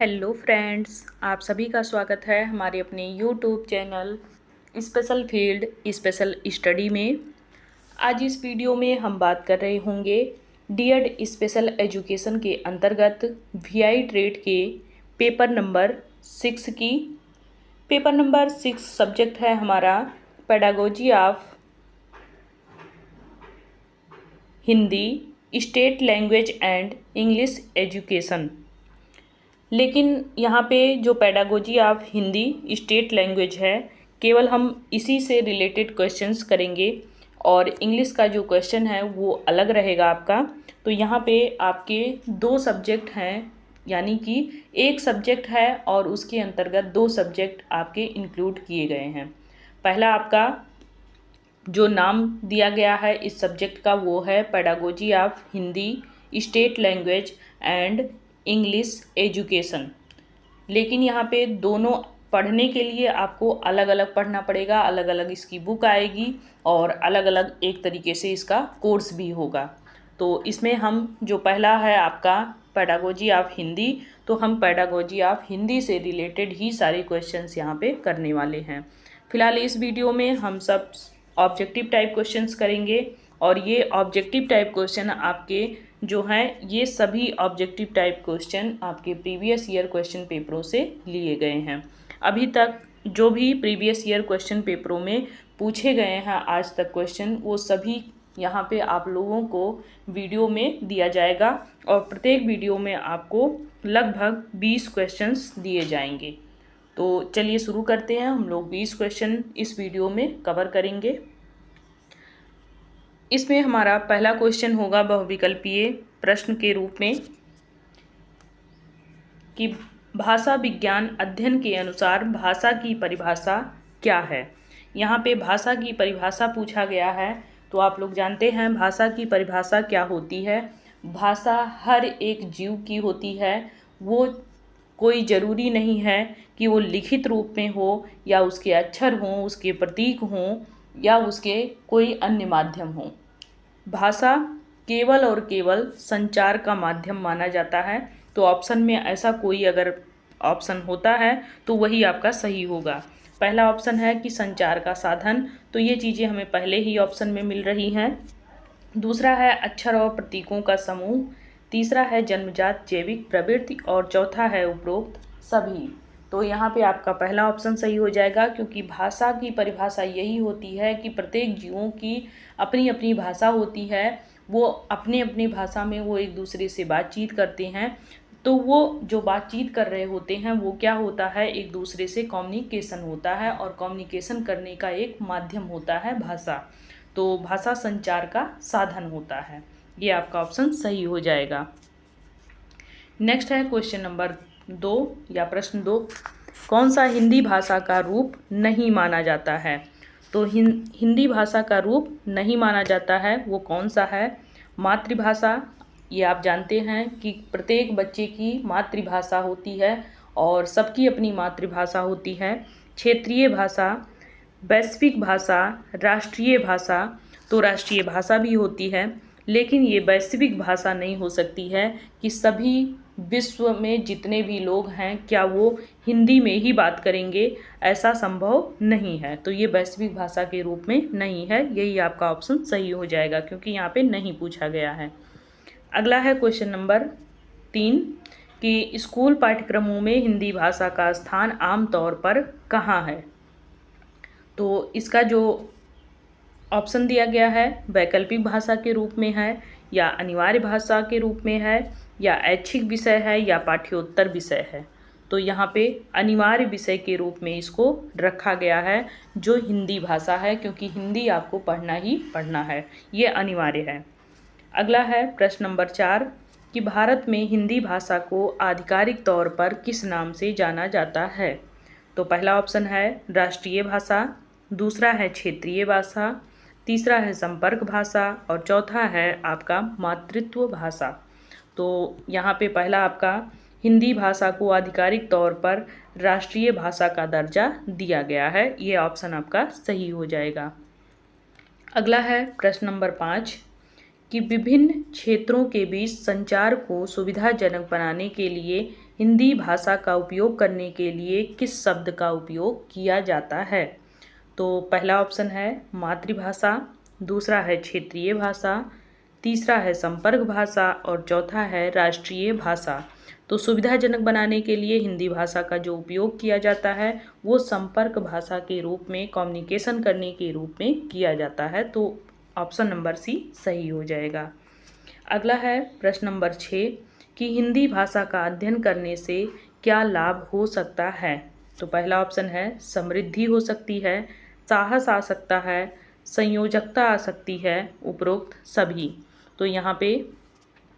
Hello friends, आप सभी का स्वागत है हमारे अपने YouTube channel special field special study में। आज इस वीडियो में हम बात कर रहे होंगे डीएड स्पेशल एजुकेशन के अंतर्गत वीआई ट्रेड के पेपर नंबर 6 की। पेपर नंबर 6 सब्जेक्ट है हमारा pedagogy of Hindi, state language and English education. लेकिन यहाँ पे जो pedagogy of Hindi state language है, केवल हम इसी से रिलेटेड क्वेश्चंस करेंगे और इंग्लिश का जो क्वेश्चन है वो अलग रहेगा आपका। तो यहाँ पे आपके दो सब्जेक्ट हैं, यानी कि एक सब्जेक्ट है और उसके अंतर्गत दो सब्जेक्ट आपके इंक्लूड किए गए हैं। पहला आपका जो नाम दिया गया है इस सब्जेक्ट का वो है pedagogy of Hindi, state language and English education. लेकिन यहाँ पे दोनों पढ़ने के लिए आपको अलग अलग पढ़ना पड़ेगा, अलग अलग इसकी बुक आएगी और अलग अलग एक तरीके से इसका कोर्स भी होगा। तो इसमें हम जो पहला है आपका पेडागोजी ऑफ हिंदी, तो हम पेडागोजी ऑफ हिंदी से रिलेटेड ही सारे क्वेश्चंस यहाँ पे करने वाले हैं। फिलहाल इस वीडियो में हम सब ऑब्जेक्टिव टाइप क्वेश्चंस करेंगे और ये ऑब्जेक्टिव टाइप क्वेश्चन आपके जो हैं ये सभी ऑब्जेक्टिव टाइप क्वेश्चन आपके प्रीवियस ईयर क्वेश्चन पेपरों से लिए गए हैं। अभी तक जो भी प्रीवियस ईयर क्वेश्चन पेपरों में पूछे गए हैं आज तक क्वेश्चन, वो सभी यहाँ पे आप लोगों को वीडियो में दिया जाएगा और प्रत्येक वीडियो में आपको लगभग 20 क्वेश्चंस दिए जाएंगे। तो चलिए शुरू करते हैं। हम लोग 20 क्वेश्चन इस वीडियो में कवर करेंगे। इसमें हमारा पहला क्वेश्चन होगा बहुविकल्पीय प्रश्न के रूप में कि भाषा विज्ञान अध्ययन के अनुसार भाषा की परिभाषा क्या है। यहाँ पे भाषा की परिभाषा पूछा गया है। तो आप लोग जानते हैं भाषा की परिभाषा क्या होती है। भाषा हर एक जीव की होती है। वो कोई ज़रूरी नहीं है कि वो लिखित रूप में हो या उसके अक्षर हों, उसके प्रतीक हों या उसके कोई अन्य माध्यम हों। भाषा केवल और केवल संचार का माध्यम माना जाता है। तो ऑप्शन में ऐसा कोई अगर ऑप्शन होता है तो वही आपका सही होगा। पहला ऑप्शन है कि संचार का साधन, तो ये चीज़ें हमें पहले ही ऑप्शन में मिल रही हैं। दूसरा है अक्षर और प्रतीकों का समूह। तीसरा है जन्मजात जैविक प्रवृत्ति और चौथा है उपरोक्त सभी। तो यहाँ पे आपका पहला ऑप्शन सही हो जाएगा, क्योंकि भाषा की परिभाषा यही होती है कि प्रत्येक जीवों की अपनी अपनी भाषा होती है। वो अपने अपनी भाषा में वो एक दूसरे से बातचीत करते हैं। तो वो जो बातचीत कर रहे होते हैं वो क्या होता है, एक दूसरे से कम्युनिकेशन होता है और कम्युनिकेशन करने का एक माध्यम होता है भाषा। तो भाषा संचार का साधन होता है। ये आपका ऑप्शन सही हो जाएगा। नेक्स्ट है क्वेश्चन नंबर 2 या प्रश्न 2, कौन सा हिंदी भाषा का रूप नहीं माना जाता है। तो हिंदी भाषा का रूप नहीं माना जाता है वो कौन सा है। मातृभाषा, ये आप जानते हैं कि प्रत्येक बच्चे की मातृभाषा होती है और सबकी अपनी मातृभाषा होती है। क्षेत्रीय भाषा, वैश्विक भाषा, राष्ट्रीय भाषा, तो राष्ट्रीय भाषा भी होती है, लेकिन ये वैश्विक भाषा नहीं हो सकती है कि सभी विश्व में जितने भी लोग हैं क्या वो हिंदी में ही बात करेंगे, ऐसा संभव नहीं है। तो ये वैश्विक भाषा के रूप में नहीं है। यही आपका ऑप्शन सही हो जाएगा, क्योंकि यहाँ पे नहीं पूछा गया है। अगला है क्वेश्चन नंबर 3 कि स्कूल पाठ्यक्रमों में हिंदी भाषा का स्थान आमतौर पर कहाँ है। तो इसका जो ऑप्शन दिया गया है वैकल्पिक भाषा के रूप में है, या अनिवार्य भाषा के रूप में है, या ऐच्छिक विषय है, या पाठ्योत्तर विषय है। तो यहाँ पे अनिवार्य विषय के रूप में इसको रखा गया है, जो हिंदी भाषा है, क्योंकि हिंदी आपको पढ़ना ही पढ़ना है, ये अनिवार्य है। अगला है प्रश्न नंबर 4 कि भारत में हिंदी भाषा को आधिकारिक तौर पर किस नाम से जाना जाता है। तो पहला ऑप्शन है राष्ट्रीय भाषा, दूसरा है क्षेत्रीय भाषा, तीसरा है संपर्क भाषा और चौथा है आपका मातृत्व भाषा। तो यहाँ पे पहला आपका हिंदी भाषा को आधिकारिक तौर पर राष्ट्रीय भाषा का दर्जा दिया गया है, ये ऑप्शन आपका सही हो जाएगा। अगला है प्रश्न नंबर 5 कि विभिन्न क्षेत्रों के बीच संचार को सुविधाजनक बनाने के लिए हिंदी भाषा का उपयोग करने के लिए किस शब्द का उपयोग किया जाता है? तो पहला ऑप्शन है मातृभाषा, दूसरा है क्षेत्रीय भाषा, तीसरा है संपर्क भाषा और चौथा है राष्ट्रीय भाषा। तो सुविधाजनक बनाने के लिए हिंदी भाषा का जो उपयोग किया जाता है वो संपर्क भाषा के रूप में, कम्युनिकेशन करने के रूप में किया जाता है। तो ऑप्शन नंबर सी सही हो जाएगा। अगला है प्रश्न नंबर 6 कि हिंदी भाषा का अध्ययन करने से क्या लाभ हो सकता है? तो पहला ऑप्शन है समृद्धि हो सकती है, साहस आ सकता है, संयोजकता आ सकती है, उपरोक्त सभी। तो यहाँ पे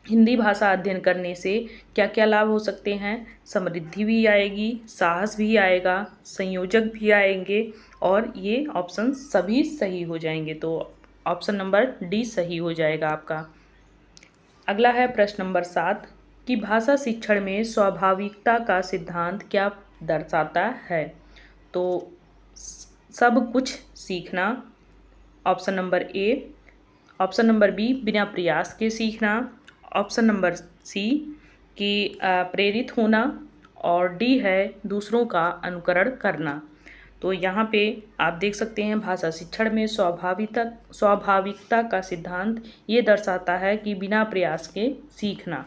हिंदी भाषा अध्ययन करने से क्या क्या लाभ हो सकते हैं? समृद्धि भी आएगी, साहस भी आएगा, संयोजक भी आएंगे और ये ऑप्शन सभी सही हो जाएंगे। तो ऑप्शन नंबर डी सही हो जाएगा आपका। अगला है प्रश्न नंबर 7 कि भाषा शिक्षण में स्वाभाविकता का सिद्धांत क्या दर्शाता है? तो सब कुछ सीखना, option number A, option number B बिना प्रयास के सीखना, ऑप्शन नंबर सी कि प्रेरित होना और डी है दूसरों का अनुकरण करना। तो यहाँ पे आप देख सकते हैं भाषा शिक्षण में स्वाभाविकता का सिद्धांत ये दर्शाता है कि बिना प्रयास के सीखना।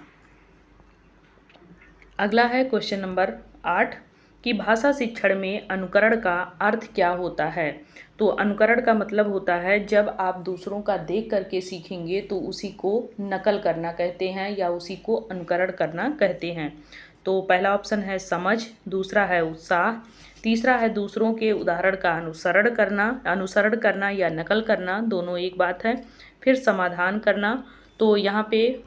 अगला है क्वेश्चन नंबर 8 कि भाषा शिक्षण में अनुकरण का अर्थ क्या होता है? तो अनुकरण का मतलब होता है जब आप दूसरों का देख करके सीखेंगे तो उसी को नकल करना कहते हैं या उसी को अनुकरण करना कहते हैं। तो पहला ऑप्शन है समझ, दूसरा है उत्साह, तीसरा है दूसरों के उदाहरण का अनुसरण करना या नकल करना, दोनों एक बात है, फिर समाधान करना। तो यहाँ पे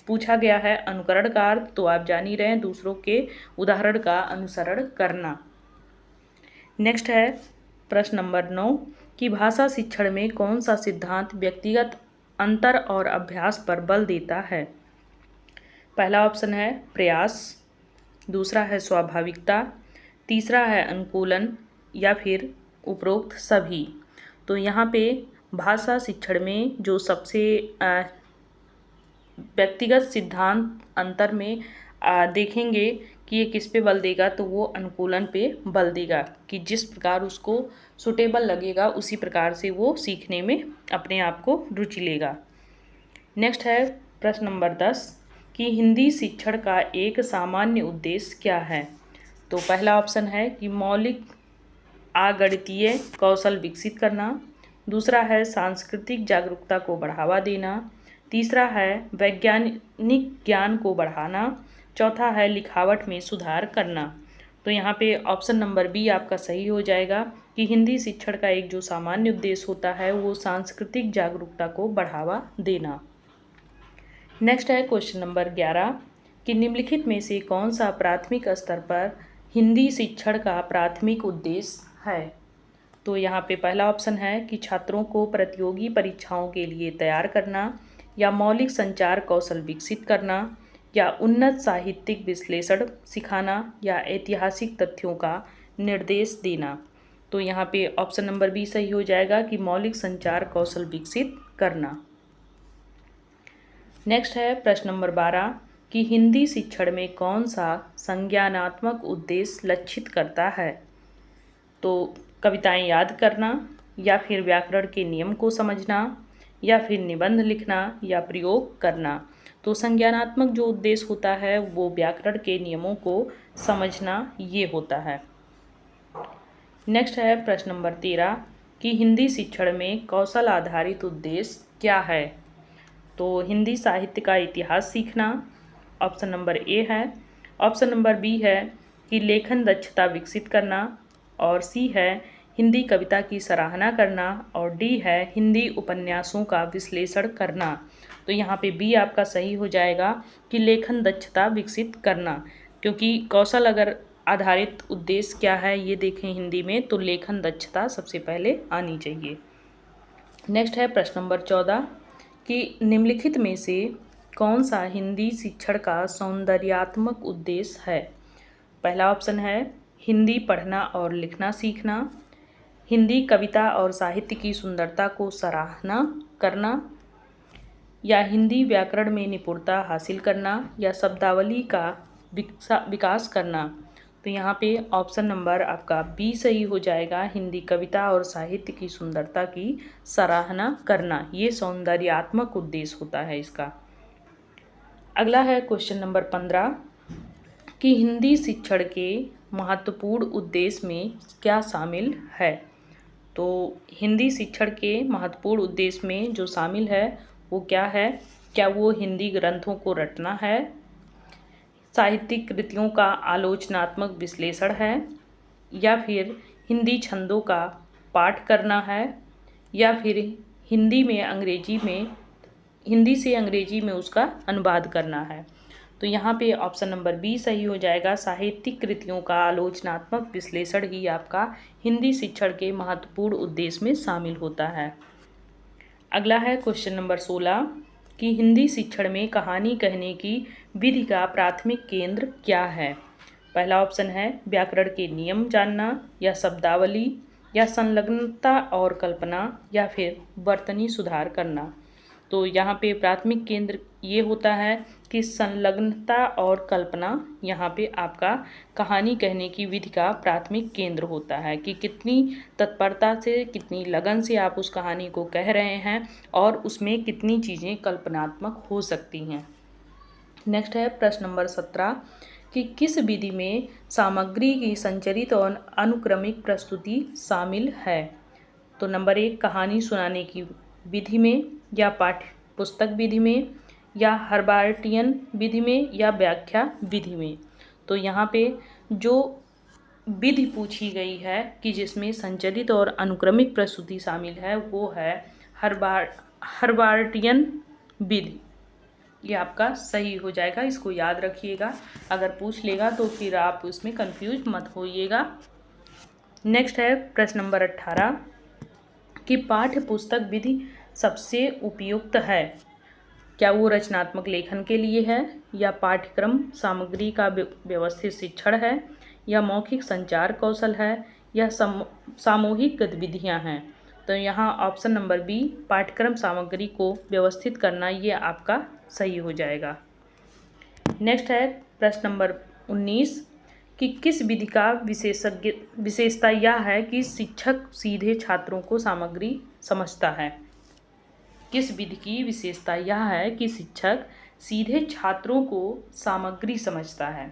पूछा गया है अनुकरण का अर्थ, तो आप जान ही रहे हैं दूसरों के उदाहरण का अनुसरण करना। नेक्स्ट है प्रश्न नंबर 9 कि भाषा शिक्षण में कौन सा सिद्धांत व्यक्तिगत अंतर और अभ्यास पर बल देता है? पहला ऑप्शन है प्रयास, दूसरा है स्वाभाविकता, तीसरा है अनुकूलन या फिर उपरोक्त सभी। तो यहाँ पे भाषा शिक्षण में जो सबसे व्यक्तिगत सिद्धांत अंतर में देखेंगे कि ये किस पे बल देगा, तो वो अनुकूलन पे बल देगा कि जिस प्रकार उसको सुटेबल लगेगा उसी प्रकार से वो सीखने में अपने आप को रुचि लेगा। नेक्स्ट है प्रश्न नंबर 10 कि हिंदी शिक्षण का एक सामान्य उद्देश्य क्या है? तो पहला ऑप्शन है कि मौलिक आगणितीय कौशल विकसित करना, दूसरा है सांस्कृतिक जागरूकता को बढ़ावा देना, तीसरा है वैज्ञानिक ज्ञान को बढ़ाना, चौथा है लिखावट में सुधार करना। तो यहाँ पे ऑप्शन नंबर बी आपका सही हो जाएगा कि हिंदी शिक्षण का एक जो सामान्य उद्देश्य होता है वो सांस्कृतिक जागरूकता को बढ़ावा देना। नेक्स्ट है क्वेश्चन नंबर 11 कि निम्नलिखित में से कौन सा प्राथमिक स्तर पर हिंदी शिक्षण का प्राथमिक उद्देश्य है? तो यहाँ पे पहला ऑप्शन है कि छात्रों को प्रतियोगी परीक्षाओं के लिए तैयार करना, या मौलिक संचार कौशल विकसित करना, या उन्नत साहित्यिक विश्लेषण सिखाना, या ऐतिहासिक तथ्यों का निर्देश देना। तो यहाँ पे ऑप्शन नंबर बी सही हो जाएगा कि मौलिक संचार कौशल विकसित करना। नेक्स्ट है प्रश्न नंबर 12 कि हिंदी शिक्षण में कौन सा संज्ञानात्मक उद्देश्य लक्षित करता है? तो कविताएं याद करना, या फिर व्याकरण के नियम को समझना, या फिर निबंध लिखना, या प्रयोग करना। तो संज्ञानात्मक जो उद्देश्य होता है वो व्याकरण के नियमों को समझना ये होता है। नेक्स्ट है प्रश्न नंबर 13 कि हिंदी शिक्षण में कौशल आधारित उद्देश्य क्या है? तो हिंदी साहित्य का इतिहास सीखना, ऑप्शन नंबर ए है, ऑप्शन नंबर बी है कि लेखन दक्षता विकसित करना, और सी है हिंदी कविता की सराहना करना, और डी है हिंदी उपन्यासों का विश्लेषण करना। तो यहाँ पे बी आपका सही हो जाएगा कि लेखन दक्षता विकसित करना, क्योंकि कौशल अगर आधारित उद्देश्य क्या है ये देखें हिंदी में तो लेखन दक्षता सबसे पहले आनी चाहिए। नेक्स्ट है प्रश्न नंबर 14 कि निम्नलिखित में से कौन सा हिंदी शिक्षण का सौंदर्यात्मक उद्देश्य है? पहला ऑप्शन है हिंदी पढ़ना और लिखना सीखना, हिंदी कविता और साहित्य की सुंदरता को सराहना करना, या हिंदी व्याकरण में निपुणता हासिल करना, या शब्दावली का विकास करना। तो यहाँ पे ऑप्शन नंबर आपका बी सही हो जाएगा, हिंदी कविता और साहित्य की सुंदरता की सराहना करना। ये सौंदर्यात्मक उद्देश्य होता है इसका। अगला है क्वेश्चन नंबर 15 कि हिंदी शिक्षण के महत्वपूर्ण उद्देश्य में क्या शामिल है। तो हिंदी शिक्षण के महत्वपूर्ण उद्देश्य में जो शामिल है वो क्या है? क्या वो हिंदी ग्रंथों को रटना है, साहित्यिक कृतियों का आलोचनात्मक विश्लेषण है, या फिर हिंदी छंदों का पाठ करना है, या फिर हिंदी से अंग्रेजी में उसका अनुवाद करना है। तो यहाँ पे ऑप्शन नंबर बी सही हो जाएगा, साहित्यिक कृतियों का आलोचनात्मक विश्लेषण ही आपका हिंदी शिक्षण के महत्वपूर्ण उद्देश्य में शामिल होता है। अगला है क्वेश्चन नंबर 16 कि हिंदी शिक्षण में कहानी कहने की विधि का प्राथमिक केंद्र क्या है। पहला ऑप्शन है व्याकरण के नियम जानना, या शब्दावली, या संलग्नता और कल्पना, या फिर वर्तनी सुधार करना। तो यहाँ पे प्राथमिक केंद्र ये होता है कि संलग्नता और कल्पना यहाँ पे आपका कहानी कहने की विधि का प्राथमिक केंद्र होता है कि कितनी तत्परता से, कितनी लगन से आप उस कहानी को कह रहे हैं और उसमें कितनी चीज़ें कल्पनात्मक हो सकती हैं। नेक्स्ट है प्रश्न नंबर 17 कि किस विधि में सामग्री की संचरित और अनुक्रमिक प्रस्तुति शामिल है। तो नंबर 1 कहानी सुनाने की विधि में, या पाठ्य पुस्तक विधि में, या हर्बार्टियन विधि में, या व्याख्या विधि में। तो यहाँ पे जो विधि पूछी गई है कि जिसमें संचरित और अनुक्रमिक प्रस्तुति शामिल है वो है हर्बार्टियन विधि। ये आपका सही हो जाएगा, इसको याद रखिएगा, अगर पूछ लेगा तो फिर आप उसमें कंफ्यूज मत होइएगा। नेक्स्ट है प्रश्न नंबर 18 कि पाठ्य पुस्तक विधि सबसे उपयुक्त है। क्या वो रचनात्मक लेखन के लिए है, या पाठ्यक्रम सामग्री का व्यवस्थित शिक्षण है, या मौखिक संचार कौशल है, या सामूहिक गतिविधियां हैं। तो यहाँ ऑप्शन नंबर बी पाठ्यक्रम सामग्री को व्यवस्थित करना ये आपका सही हो जाएगा। नेक्स्ट है प्रश्न नंबर 19 कि किस विधि का विशेषता यह है कि शिक्षक सीधे छात्रों को सामग्री समझता है। किस विधि की विशेषता यह है कि शिक्षक सीधे छात्रों को सामग्री समझता है।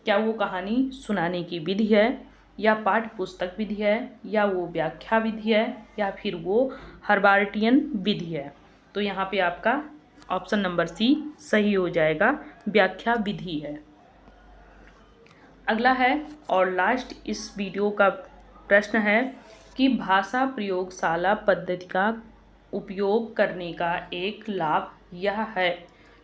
क्या वो कहानी सुनाने की विधि है, या पाठ्य पुस्तक विधि है, या वो व्याख्या विधि है, या फिर वो हर्बार्टियन विधि है। तो यहाँ पे आपका ऑप्शन नंबर सी सही हो जाएगा, व्याख्या विधि है। अगला है और लास्ट इस वीडियो का प्रश्न है कि भाषा प्रयोगशाला पद्धति का उपयोग करने का एक लाभ यह है।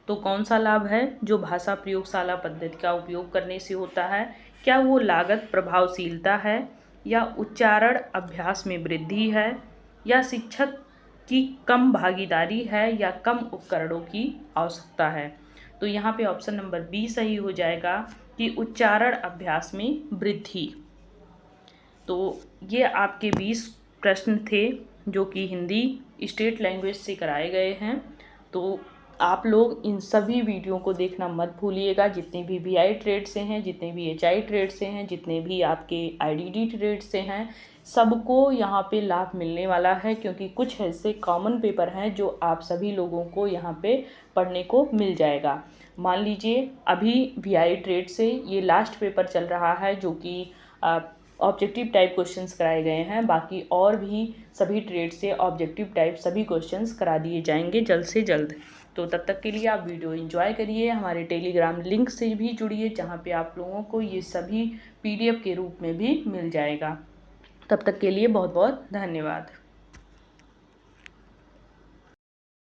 तो कौन सा लाभ है जो भाषा प्रयोगशाला पद्धति का उपयोग करने से होता है? क्या वो लागत प्रभावशीलता है, या उच्चारण अभ्यास में वृद्धि है, या शिक्षक की कम भागीदारी है, या कम उपकरणों की आवश्यकता है। तो यहाँ पे ऑप्शन नंबर बी सही हो जाएगा कि उच्चारण अभ्यास में वृद्धि। तो ये आपके 20 प्रश्न थे जो कि हिंदी स्टेट लैंग्वेज से कराए गए हैं। तो आप लोग इन सभी वीडियो को देखना मत भूलिएगा, जितने भी VI ट्रेड से हैं, जितने भी HI ट्रेड से हैं, जितने भी आपके IDD ट्रेड से हैं, सबको यहाँ पे लाभ मिलने वाला है, क्योंकि कुछ ऐसे कॉमन पेपर हैं जो आप सभी लोगों को यहाँ पे पढ़ने को मिल जाएगा। मान लीजिए अभी VI ट्रेड से ये लास्ट पेपर चल रहा है जो कि ऑब्जेक्टिव टाइप क्वेश्चंस कराए गए हैं। बाकी और भी सभी ट्रेड से ऑब्जेक्टिव टाइप सभी क्वेश्चंस करा दिए जाएंगे जल्द से जल्द। तो तब तक के लिए आप वीडियो एंजॉय करिए, हमारे टेलीग्राम लिंक से भी जुड़िए जहां पे आप लोगों को ये सभी PDF के रूप में भी मिल जाएगा। तब तक के लिए बहुत बहुत धन्यवाद।